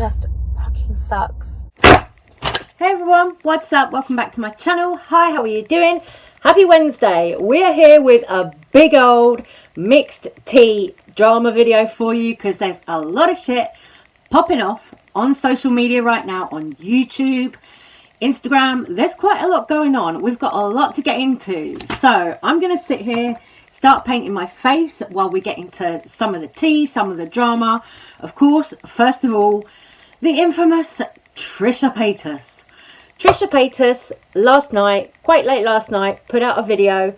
just fucking sucks. Hey everyone, what's up? Welcome back to my channel. Hi, how are you doing? Happy Wednesday. We're here with a big old mixed tea drama video for you because there's a lot of shit popping off on social media right now, on YouTube, Instagram. There's quite a lot going on. We've got a lot to get into. So I'm going to sit here, start painting my face while we get into some of the tea, some of the drama. Of course, first of all, the infamous TRISHA PAYTAS. TRISHA PAYTAS last night, quite late last night, put out a video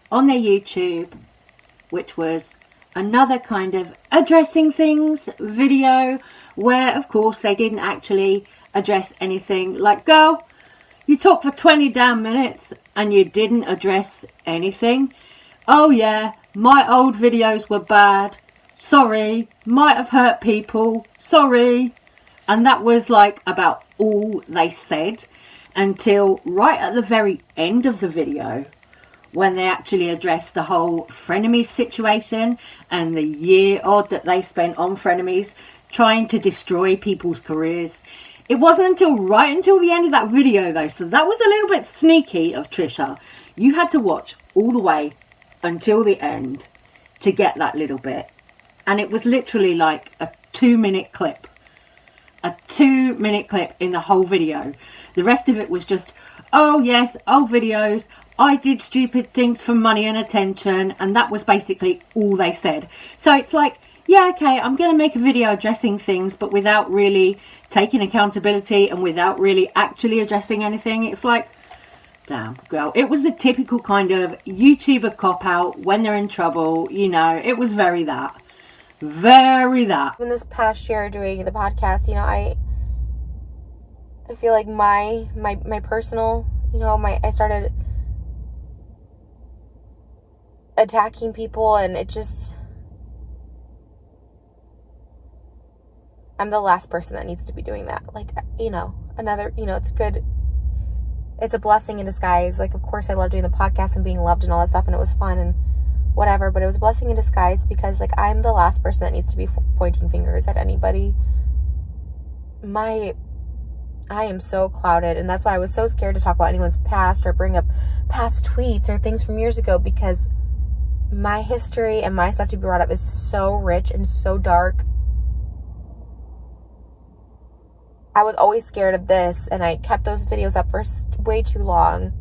on their YouTube, which was another kind of addressing things video, where of course they didn't actually address anything. Like, girl, you talked for 20 damn minutes and you didn't address anything. Oh yeah, my old videos were bad. Sorry, might have hurt people. Sorry. And that was like about all they said. Until right at the very end of the video, when they actually addressed the whole frenemies situation and the year odd that they spent on frenemies trying to destroy people's careers. It wasn't until right until the end of that video though, so that was a little bit sneaky of Trisha. You had to watch all the way until the end to get that little bit, and it was literally like a 2-minute clip. A 2-minute clip in the whole video. The rest of it was just, oh yes, old videos, I did stupid things for money and attention, and that was basically all they said. So it's like, yeah, okay, I'm going to make a video addressing things, but without really taking accountability and without really actually addressing anything. It's like, damn, girl. It was a typical kind of YouTuber cop-out when they're in trouble, you know, it was very that. Very that. In this past year doing the podcast, you know, I feel like my personal, you know, I started attacking people, and it just, I'm the last person that needs to be doing that. Like, you know, another, you know, it's a blessing in disguise. Like, of course I love doing the podcast and being loved and all that stuff, and it was fun and whatever, but it was a blessing in disguise because, like, I'm the last person that needs to be pointing fingers at anybody. I am so clouded, and that's why I was so scared to talk about anyone's past or bring up past tweets or things from years ago, because my history and my stuff to be brought up is so rich and so dark. I was always scared of this, and I kept those videos up for way too long.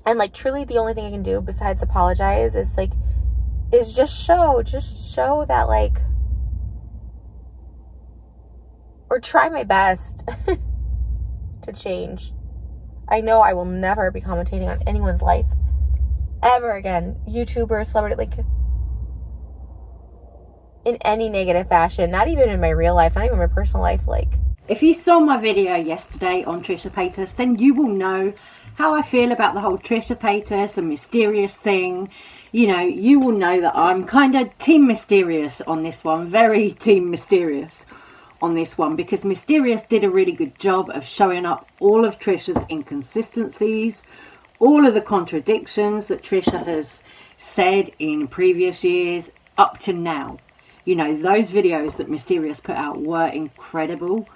And, like, truly the only thing I can do besides apologize is just show that, like, or try my best to change. I know I will never be commentating on anyone's life ever again. YouTuber, celebrity, like, in any negative fashion. Not even in my real life, not even my personal life. Like, if you saw my video yesterday on TRISHA PAYTAS, then you will know how I feel about the whole TRISHA PAYTAS and mysterious thing. You know, you will know that I'm kind of team mysterious on this one. Very team mysterious on this one, because Mysterious did a really good job of showing up all of Trisha's inconsistencies, all of the contradictions that Trisha has said in previous years up to now. You know, those videos that Mysterious put out were incredible.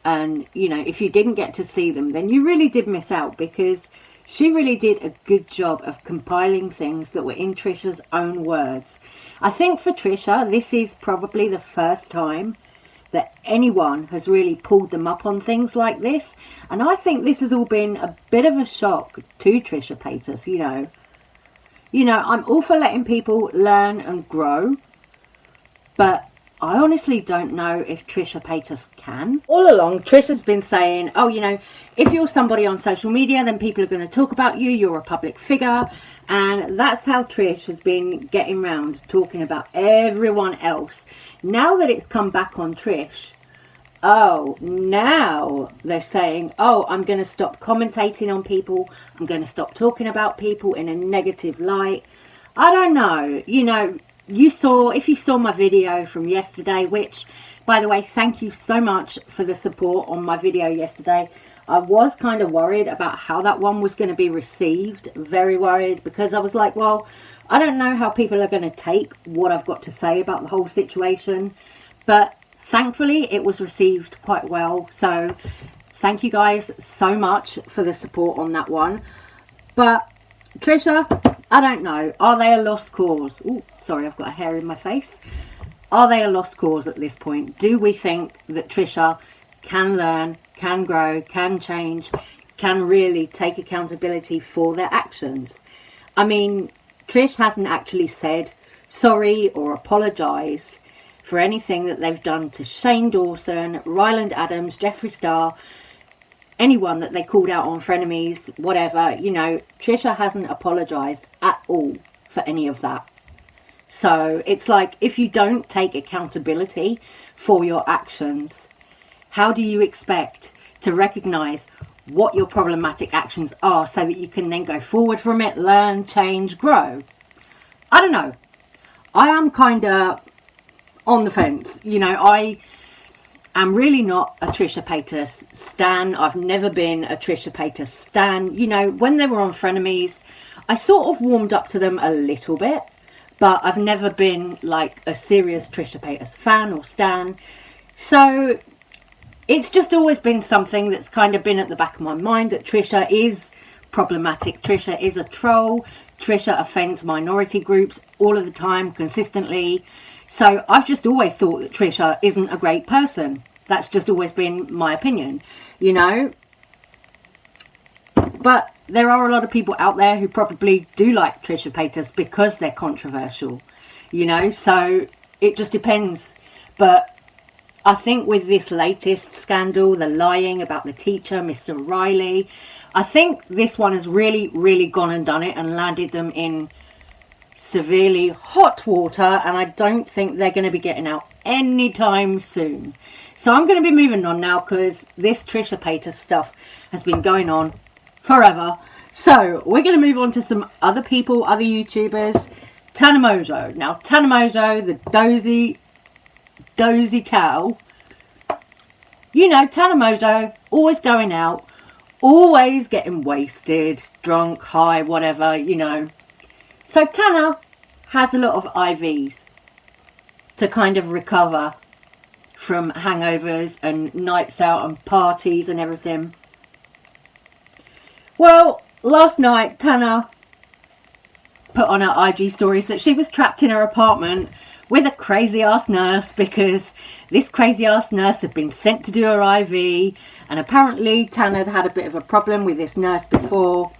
And, you know, if you didn't get to see them, then you really did miss out, because she really did a good job of compiling things that were in Trisha's own words. I think for Trisha, this is probably the first time that anyone has really pulled them up on things like this. And I think this has all been a bit of a shock to TRISHA PAYTAS, you know. You know, I'm all for letting people learn and grow, but I honestly don't know if TRISHA PAYTAS can. All along, Trisha's been saying, oh, you know, if you're somebody on social media, then people are going to talk about you, you're a public figure. And that's how Trish has been getting around talking about everyone else. Now that it's come back on Trish, oh, now they're saying, oh, I'm going to stop commentating on people. I'm going to stop talking about people in a negative light. I don't know. You know, if you saw my video from yesterday, which, by the way, thank you so much for the support on my video yesterday. I was kind of worried about how that one was going to be received. Very worried, because I was like, well, I don't know how people are going to take what I've got to say about the whole situation, but thankfully it was received quite well. So thank you guys so much for the support on that one. But Trisha, I don't know. Are they a lost cause? Oh, sorry, I've got a hair in my face. Are they a lost cause at this point? Do we think that Trisha can learn, can grow, can change, can really take accountability for their actions? I mean, Trish hasn't actually said sorry or apologised for anything that they've done to Shane Dawson, Ryland Adams, Jeffree Star, anyone that they called out on frenemies, whatever. You know, Trisha hasn't apologised at all for any of that. So it's like, if you don't take accountability for your actions, how do you expect to recognise what your problematic actions are so that you can then go forward from it, learn, change, grow? I don't know. I am kind of on the fence. You know, I am really not a Trisha Paytas stan. I've never been a Trisha Paytas stan. You know, when they were on Frenemies, I sort of warmed up to them a little bit, but I've never been like a serious Trisha Paytas fan or stan. So it's just always been something that's kind of been at the back of my mind, that Trisha is problematic. Trisha is a troll. Trisha offends minority groups all of the time, consistently. So I've just always thought that Trisha isn't a great person. That's just always been my opinion, you know. But there are a lot of people out there who probably do like Trisha Paytas because they're controversial, you know. So it just depends. But I think with this latest scandal, the lying about the teacher, Mr. Riley, I think this one has really, really gone and done it and landed them in severely hot water, and I don't think they're going to be getting out anytime soon. So I'm going to be moving on now, because this Trisha Paytas stuff has been going on forever. So we're going to move on to some other people, other YouTubers. Tana Mojo. Now Tana Mojo, the dozy cow. You know, Tana Mojo, always going out, always getting wasted, drunk, high, whatever, you know. So Tana has a lot of IVs to kind of recover from hangovers and nights out and parties and everything. Well, last night Tana put on her IG stories that she was trapped in her apartment with a crazy ass nurse, because this crazy ass nurse had been sent to do her IV, and apparently Tana had had a bit of a problem with this nurse before.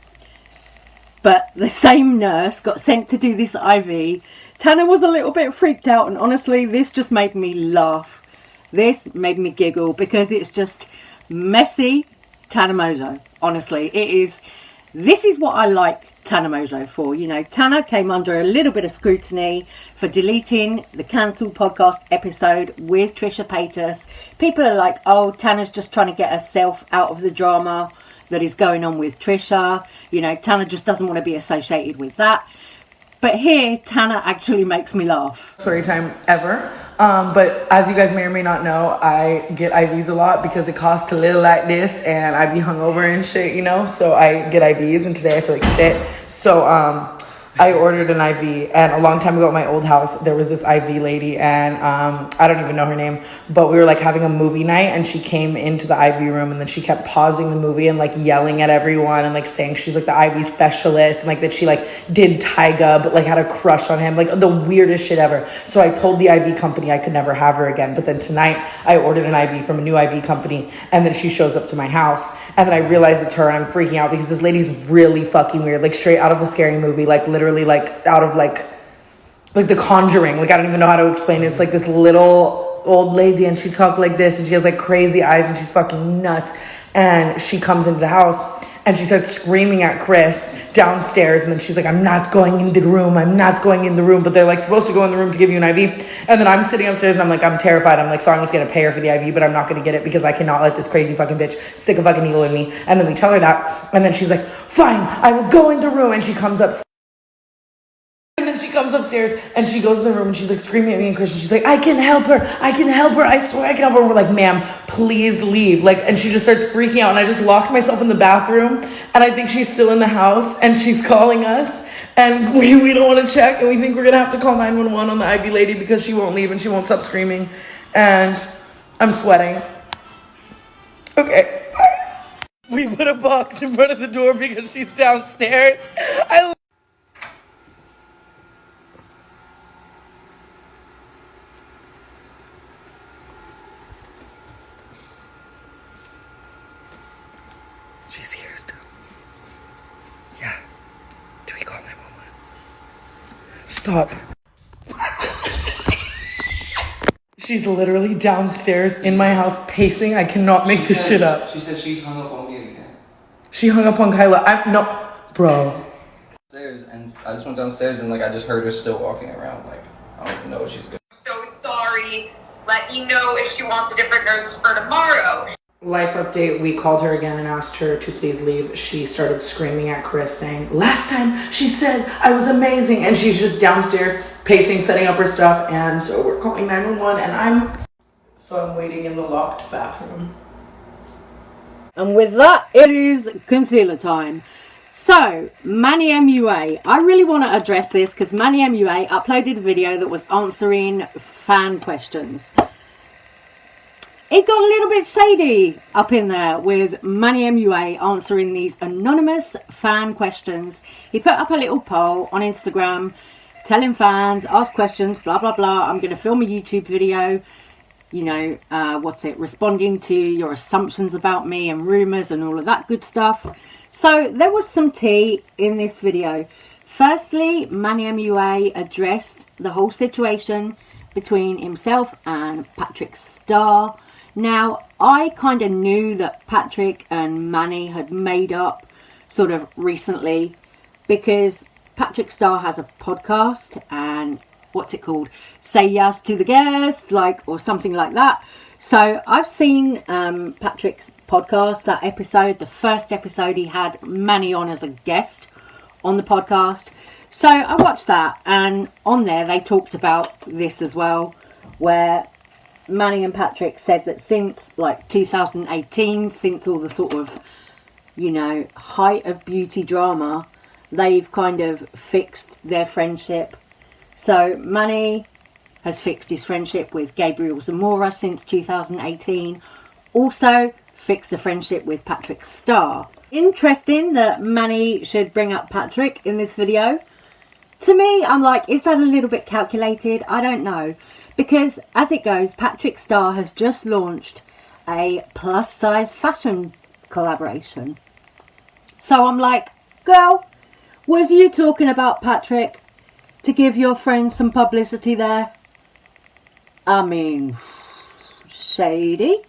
But the same nurse got sent to do this IV. Tana was a little bit freaked out, and honestly, this just made me laugh. This made me giggle, because it's just messy Tana Mojo. Honestly, this is what I like Tana Mojo for. You know, Tana came under a little bit of scrutiny for deleting the cancelled podcast episode with Trisha Paytas. People are like, oh, Tana's just trying to get herself out of the drama that is going on with Trisha. You know, Tana just doesn't want to be associated with that. But here, Tana actually makes me laugh. Story time ever. But as you guys may or may not know, I get IVs a lot because it costs a little like this, and I be hungover and shit, you know? So I get IVs, and today I feel like shit. So I ordered an IV, and a long time ago at my old house, there was this IV lady, and I don't even know her name, but we were like having a movie night, and she came into the IV room, and then she kept pausing the movie and like yelling at everyone and like saying she's like the IV specialist, and like that she like did Tyga but like had a crush on him, like the weirdest shit ever. So I told the IV company I could never have her again. But then tonight I ordered an IV from a new IV company, and then she shows up to my house, and then I realize it's her, and I'm freaking out because this lady's really fucking weird, like straight out of a scary movie, like literally like out of like The Conjuring. Like I don't even know how to explain it. It's like this little old lady, and she talked like this, and she has like crazy eyes, and she's fucking nuts. And she comes into the house, and she starts screaming at Chris downstairs, and then she's like, I'm not going in the room, I'm not going in the room. But they're like supposed to go in the room to give you an IV. And then I'm sitting upstairs, and I'm like, I'm terrified. I'm like, so I'm just gonna pay her for the IV, but I'm not gonna get it because I cannot let this crazy fucking bitch stick a fucking needle in me. And then we tell her that, and then she's like, fine, I will go in the room. And she comes up, and then she comes upstairs, and she goes in the room, and she's like screaming at me and Christian. She's like, I can help her, I swear I can help her. And we're like, ma'am, please leave. Like, and she just starts freaking out, and I just locked myself in the bathroom, and I think she's still in the house, and she's calling us, and we don't want to check, and we think we're gonna have to call 911 on the Ivy lady because she won't leave and she won't stop screaming, and I'm sweating. Okay, bye. We put a box in front of the door because she's downstairs. She's here still. Yeah. Do we call 911? Stop. She's literally downstairs in my house pacing. I cannot make this shit up. She said she hung up on me again. She hung up on Kyla. No, bro. Stairs, and I just went downstairs and like I just heard her still walking around. Like I don't even know what she's doing. So sorry. Let me know if she wants a different nurse for tomorrow. Life update, we called her again and asked her to please leave. She started screaming at Chris saying, last time she said I was amazing, and she's just downstairs pacing, setting up her stuff, and so we're calling 911 and I'm waiting in the locked bathroom. And with that, it is concealer time. So, Manny MUA. I really want to address this because Manny MUA uploaded a video that was answering fan questions. It got a little bit shady up in there with Manny MUA answering these anonymous fan questions. He put up a little poll on Instagram telling fans, ask questions, blah, blah, blah. I'm going to film a YouTube video, you know, responding to your assumptions about me and rumours and all of that good stuff. So there was some tea in this video. Firstly, Manny MUA addressed the whole situation between himself and Patrick Star. Now, I kind of knew that Patrick and Manny had made up sort of recently because Patrick Star has a podcast and what's it called? Say Yes to the Guest, or something like that. So I've seen Patrick's podcast, that episode, the first episode he had Manny on as a guest on the podcast. So I watched that, and on there they talked about this as well, where Manny and Patrick said that since 2018, since all the sort of, you know, height of beauty drama, they've kind of fixed their friendship. So Manny has fixed his friendship with Gabriel Zamora since 2018. Also fixed the friendship with Patrick Star. Interesting that Manny should bring up Patrick in this video. To me, I'm like, is that a little bit calculated? I don't know. Because as it goes, Patrick Star has just launched a plus size fashion collaboration. So I'm like, girl, was you talking about Patrick to give your friend some publicity there? I mean, shady.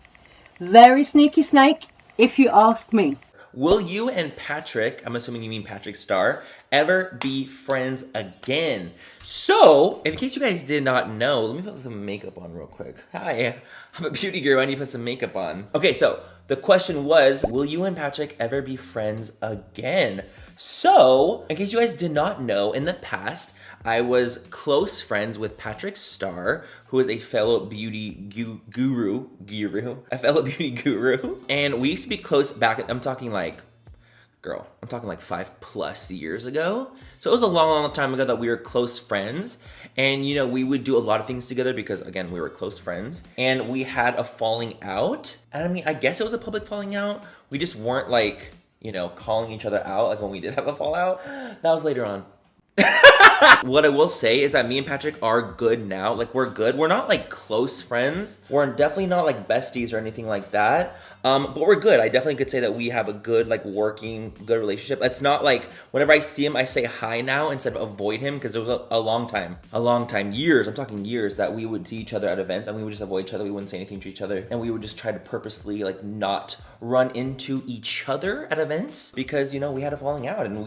Very sneaky snake, if you ask me. Will you and Patrick, I'm assuming you mean Patrick Star, ever be friends again? So, in case you guys did not know, let me put some makeup on real quick. Hi, I'm a beauty guru, I need to put some makeup on. Okay, so the question was, will you and Patrick ever be friends again? So, in case you guys did not know, in the past, I was close friends with Patrick Star, who is a fellow beauty guru, a fellow beauty guru. And we used to be close back, I'm talking like 5+ years ago. So it was a long time ago that we were close friends. And, you know, we would do a lot of things together because, again, we were close friends. And we had a falling out. And I mean, I guess it was a public falling out. We just weren't like, you know, calling each other out like when we did have a fallout. That was later on. What I will say is that me and Patrick are good now. Like, we're good. We're not like close friends. We're definitely not like besties or anything like that. But we're good. I definitely could say that we have a good, like, working, good relationship. It's not like whenever I see him, I say hi now instead of avoid him, because there was a long time, years, I'm talking years, that we would see each other at events and we would just avoid each other. We wouldn't say anything to each other. And we would just try to purposely, like, not run into each other at events because, you know, we had a falling out and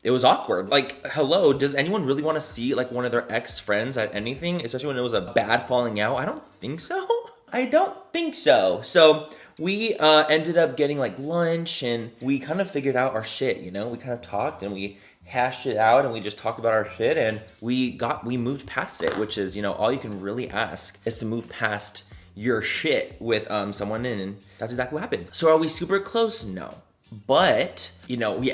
it was awkward. Like, hello, does anyone really want to see like one of their ex-friends at anything, especially when it was a bad falling out? I don't think so. I don't think so. So we ended up getting like lunch and we kind of figured out our shit, you know? We kind of talked and we hashed it out and we just talked about our shit and we moved past it, which is, you know, all you can really ask is to move past your shit with someone, and that's exactly what happened. So are we super close? No. But, you know, we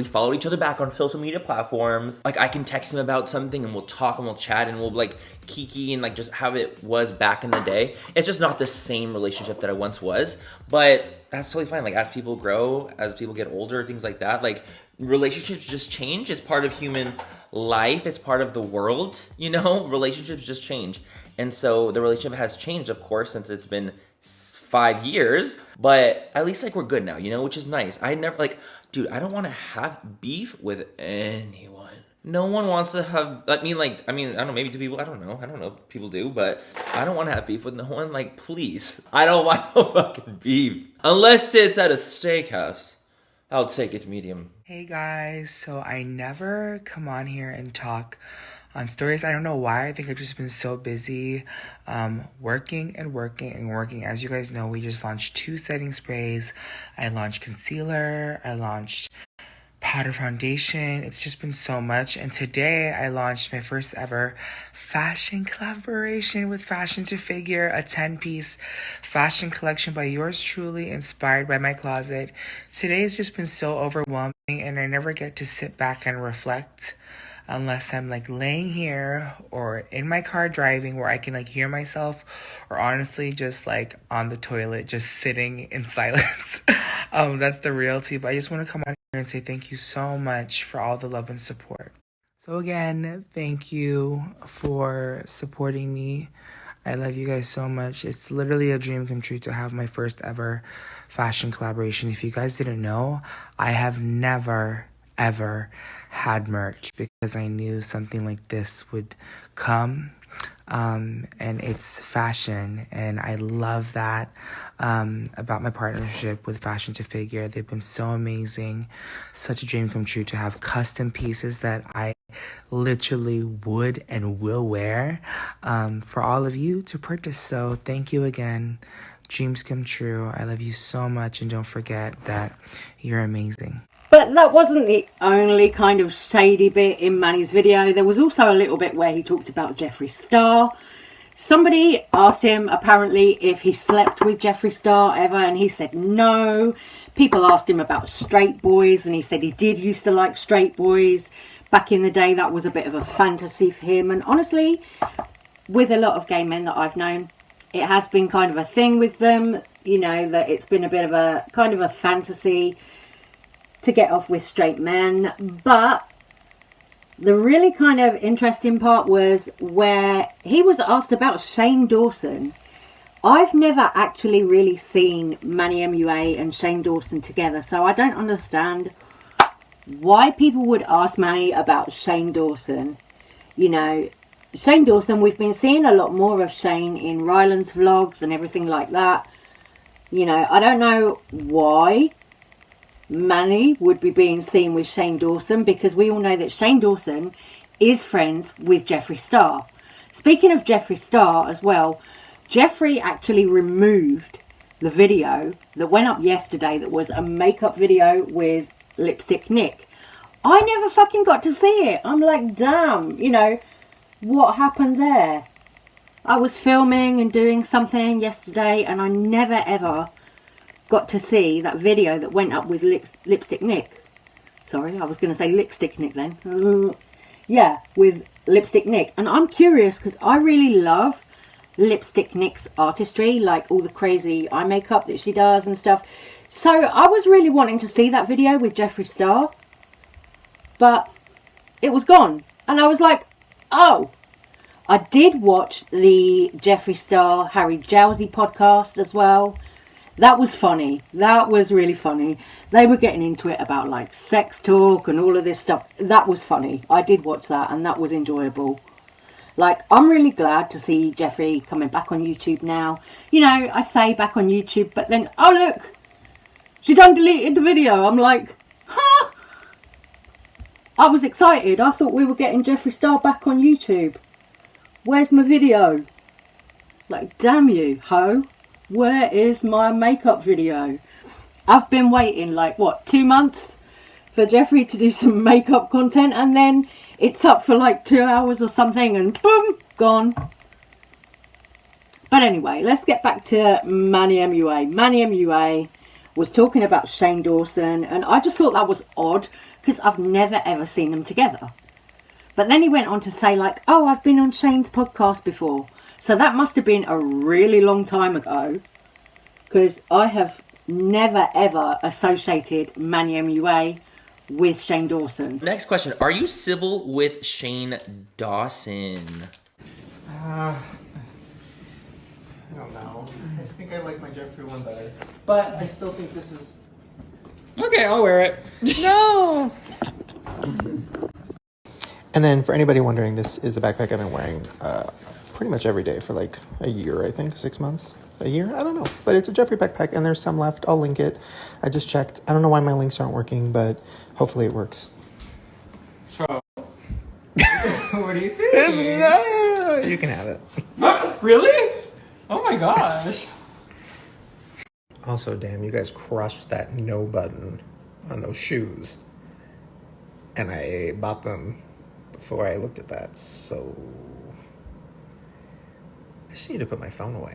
followed each other back on social media platforms. Like, I can text him about something and we'll talk and we'll chat and we'll like kiki and like just how it was back in the day. It's just not the same relationship that it once was, but that's totally fine. Like, as people grow, as people get older, things like that, like relationships just change. It's part of human life. It's part of the world, you know, relationships just change. And so the relationship has changed, of course, since it's been 5 years, but at least like we're good now, you know, which is nice. I never like, dude, I don't want to have beef with anyone. No one wants to have, I don't know, maybe two people, I don't know if people do, but I don't want to have beef with no one. Like, please, I don't want no fucking beef. Unless it's at a steakhouse, I'll take it medium. Hey guys, so I never come on here and talk on stories. I don't know why. I think I've just been so busy working. As you guys know, we just launched 2 setting sprays. I launched concealer. I launched powder foundation. It's just been so much. And today I launched my first ever fashion collaboration with Fashion to Figure, a 10-piece fashion collection by yours truly, inspired by my closet. Today's just been so overwhelming, and I never get to sit back and reflect unless I'm like laying here or in my car driving where I can like hear myself, or honestly just like on the toilet just sitting in silence. That's the reality. But I just want to come on here and say thank you so much for all the love and support. So again, thank you for supporting me. I love you guys so much. It's literally a dream come true to have my first ever fashion collaboration. If you guys didn't know, I have never ever had merch because I knew something like this would come. And it's fashion, and I love that about my partnership with Fashion to Figure. They've been so amazing. Such a dream come true to have custom pieces that I literally would and will wear for all of you to purchase. So thank you again. Dreams come true. I love you so much, and don't forget that you're amazing. But that wasn't the only kind of shady bit in Manny's video. There was also a little bit where he talked about Jeffree Star. Somebody asked him apparently if he slept with Jeffree Star ever, and he said no. People asked him about straight boys, and he said he did used to like straight boys. Back in the day, that was a bit of a fantasy for him. And honestly, with a lot of gay men that I've known, it has been kind of a thing with them. You know, that it's been a bit of a kind of a fantasy to get off with straight men. But the really kind of interesting part was where he was asked about Shane Dawson. I've never actually really seen Manny MUA and Shane Dawson together, so I don't understand why people would ask Manny about Shane Dawson. You know, Shane Dawson, we've been seeing a lot more of Shane in Ryland's vlogs and everything like that. You know, I don't know why Manny would be being seen with Shane Dawson, because we all know that Shane Dawson is friends with Jeffree Star. Speaking of Jeffree Star as well, Jeffree actually removed the video that went up yesterday that was a makeup video with Lipstick Nick. I never fucking got to see it. I'm like, damn, you know, what happened there? I was filming and doing something yesterday, and I never ever got to see that video that went up with Lipstick Nick. Sorry, I was going to say Lipstick Nick then. Yeah, with Lipstick Nick. And I'm curious because I really love Lipstick Nick's artistry, like all the crazy eye makeup that she does and stuff. So I was really wanting to see that video with Jeffree Star, but it was gone. And I was like, oh. I did watch the Jeffree Star Harry Jowsey podcast as well. That was funny. That was really funny. They were getting into it about like sex talk and all of this stuff. That was funny. I did watch that, and that was enjoyable. Like, I'm really glad to see Jeffree coming back on YouTube now. You know, I say back on YouTube, but then, oh look, she done deleted the video. I'm like, huh? I was excited. I thought we were getting Jeffree Star back on YouTube. Where's my video? Like, damn you, ho. Where is my makeup video? I've been waiting like, what, 2 months for Jeffree to do some makeup content, and then it's up for like 2 hours or something, and boom, gone. But anyway, let's get back to Manny MUA. Manny MUA, was talking about Shane Dawson, and I just thought that was odd because I've never ever seen them together. But then he went on to say like, oh, I've been on Shane's podcast before. So that must have been a really long time ago, because I have never ever associated Manny MUA with Shane Dawson. Next question. Are you civil with Shane Dawson? I don't know. I think I like my Jeffree one better. But I still think this is... Okay, I'll wear it. No! And then for anybody wondering, this is the backpack I've been wearing pretty much every day for like a year, I think. 6 months? A year? I don't know. But it's a Jeffree backpack and there's some left. I'll link it. I just checked. I don't know why my links aren't working, but hopefully it works. So, what do you think? No, you can have it. Really? Oh my gosh. Also, damn, you guys crushed that no button on those shoes. And I bought them before I looked at that, so... I just need to put my phone away.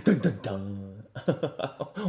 Dun, dun, dun.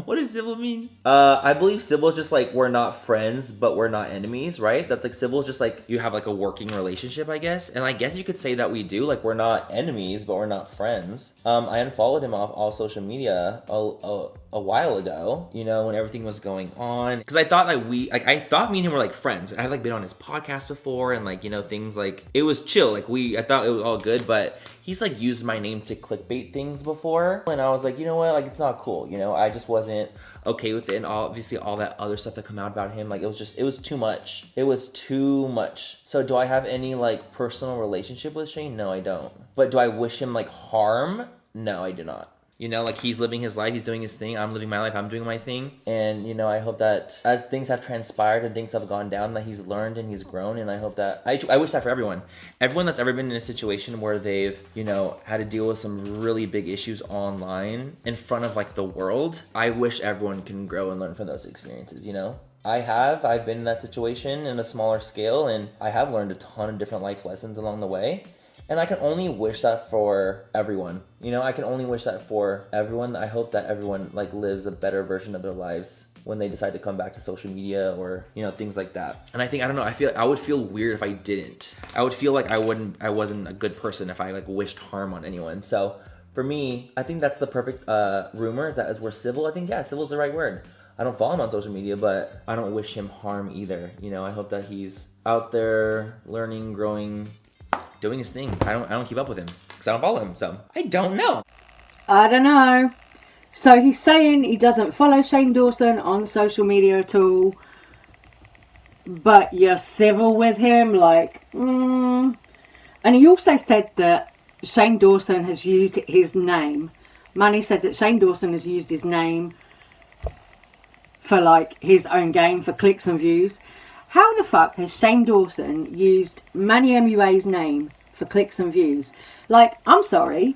What does civil mean? I believe civil is just like we're not friends, but we're not enemies, right? That's like civil is just like you have like a working relationship, I guess. And I guess you could say that we do. Like we're not enemies, but we're not friends. I unfollowed him off all social media a while ago, you know, when everything was going on. Because I thought I thought me and him were like friends. I had like been on his podcast before and like, you know, things like, it was chill. Like I thought it was all good, but he's like used my name to clickbait things before. And I was like, you know what, like it's not cool. You know, I just wasn't okay with it. And obviously all that other stuff that come out about him, like it was too much. It was too much. So do I have any like personal relationship with Shane? No, I don't. But do I wish him like harm? No, I do not. You know, like he's living his life, he's doing his thing, I'm living my life, I'm doing my thing. And, you know, I hope that as things have transpired and things have gone down, that he's learned and he's grown. And I hope that, I wish that for everyone. Everyone that's ever been in a situation where they've, you know, had to deal with some really big issues online in front of like the world. I wish everyone can grow and learn from those experiences, you know? I've been in that situation in a smaller scale, and I have learned a ton of different life lessons along the way. And I can only wish that for everyone. You know, I can only wish that for everyone. I hope that everyone like lives a better version of their lives when they decide to come back to social media or, you know, things like that. And I think, I don't know, I would feel weird if I didn't. I would feel like I wasn't a good person if I like wished harm on anyone. So for me, I think that's the perfect rumor, is that as we're civil. I think, yeah, civil is the right word. I don't follow him on social media, but I don't wish him harm either. You know, I hope that he's out there learning, growing, doing his thing. I don't keep up with him because I don't follow him, so I don't know. I don't know. So he's saying he doesn't follow Shane Dawson on social media at all, but you're civil with him, like, And he also said that Shane Dawson has used his name. Manny said that Shane Dawson has used his name for like his own game, for clicks and views. How the fuck has Shane Dawson used Manny MUA's name for clicks and views? Like, I'm sorry,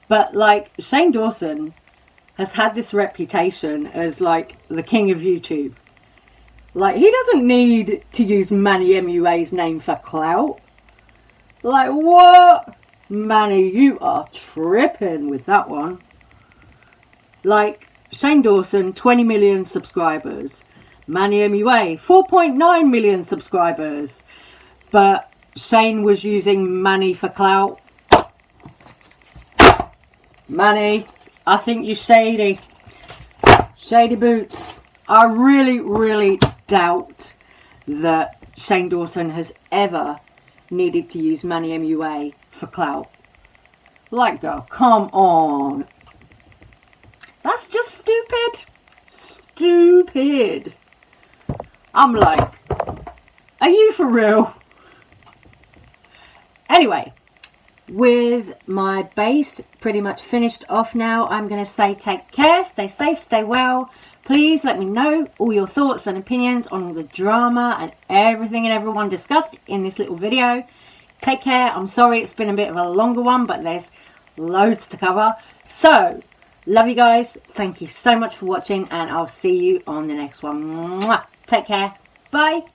but like Shane Dawson has had this reputation as like the king of YouTube. Like, he doesn't need to use Manny MUA's name for clout. Like, what? Manny, you are tripping with that one. Like, Shane Dawson, 20 million subscribers. Manny MUA, 4.9 million subscribers. But Shane was using Manny for clout. Manny, I think you're shady. Shady boots. I really, really doubt that Shane Dawson has ever needed to use Manny MUA for clout. Like, girl, come on. That's just stupid. Stupid. I'm like, are you for real? Anyway, with my base pretty much finished off now, I'm going to say take care, stay safe, stay well. Please let me know all your thoughts and opinions on all the drama and everything and everyone discussed in this little video. Take care. I'm sorry it's been a bit of a longer one, but there's loads to cover. So, love you guys. Thank you so much for watching, and I'll see you on the next one. Mwah. Take care. Bye.